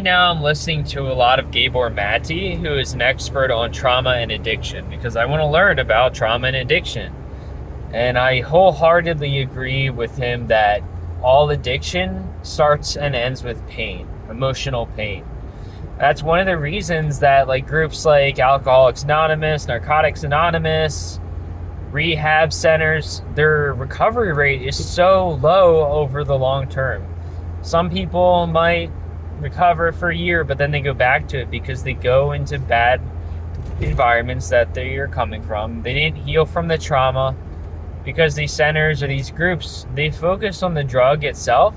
right now I'm listening to a lot of Gabor Mate, who is an expert on trauma and addiction, because I want to learn about trauma and addiction. And I wholeheartedly agree with him that all addiction starts and ends with pain, emotional pain. That's one of the reasons that groups like Alcoholics Anonymous, Narcotics Anonymous, rehab centers, their recovery rate is so low over the long term. Some people might recover for a year, but then they go back to it because they go into bad environments that they are coming from. They didn't heal from the trauma because these centers or these groups, they focus on the drug itself.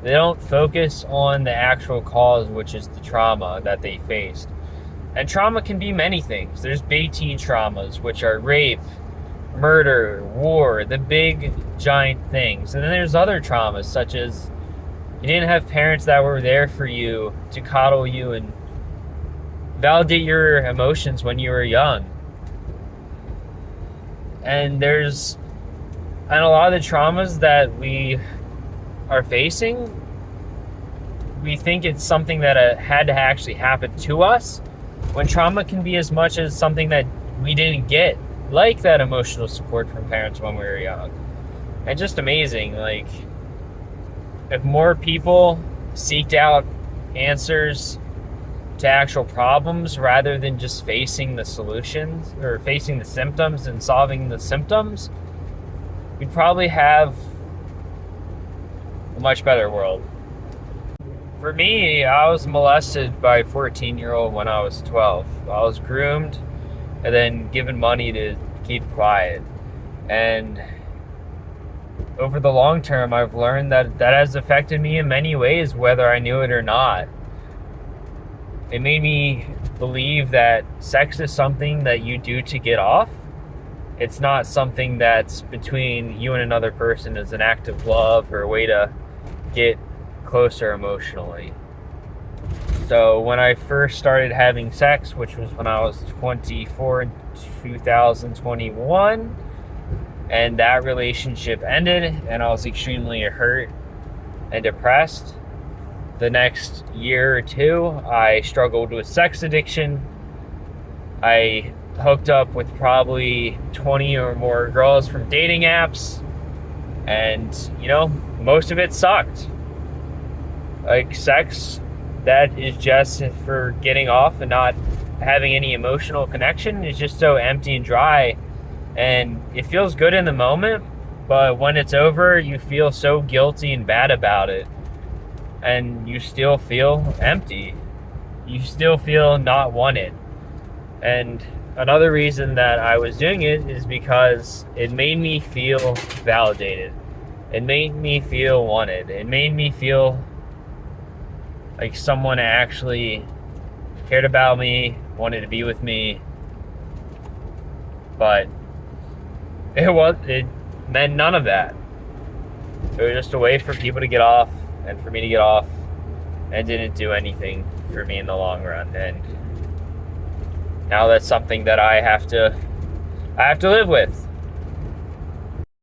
They don't focus on the actual cause, which is the trauma that they faced. And trauma can be many things. There's big T traumas, which are rape, murder, war, the big giant things. And then there's other traumas, such as you didn't have parents that were there for you to coddle you and validate your emotions when you were young. And a lot of the traumas that we are facing, we think it's something that had to actually happen to us, when trauma can be as much as something that we didn't get, like that emotional support from parents when we were young. And just amazing, if more people seeked out answers to actual problems rather than just facing the solutions or facing the symptoms and solving the symptoms, we'd probably have a much better world. For me, I was molested by a 14-year-old when I was 12. I was groomed and then given money to keep quiet. And over the long term, I've learned that has affected me in many ways, whether I knew it or not. It made me believe that sex is something that you do to get off. It's not something that's between you and another person as an act of love or a way to get closer emotionally. So when I first started having sex, which was when I was 24 in 2021, and that relationship ended and I was extremely hurt and depressed, the next year or two I struggled with sex addiction. I hooked up with probably 20 or more girls from dating apps, and most of it sucked. Sex that is just for getting off and not having any emotional connection is just so empty and dry, and it feels good in the moment, but when it's over you feel so guilty and bad about it, and you still feel empty. You still feel not wanted. And another reason that I was doing it is because it made me feel validated. It made me feel wanted. It made me feel like someone actually cared about me, wanted to be with me. But it meant none of that. It was just a way for people to get off and for me to get off, and didn't do anything for me in the long run. And now that's something that I have to live with.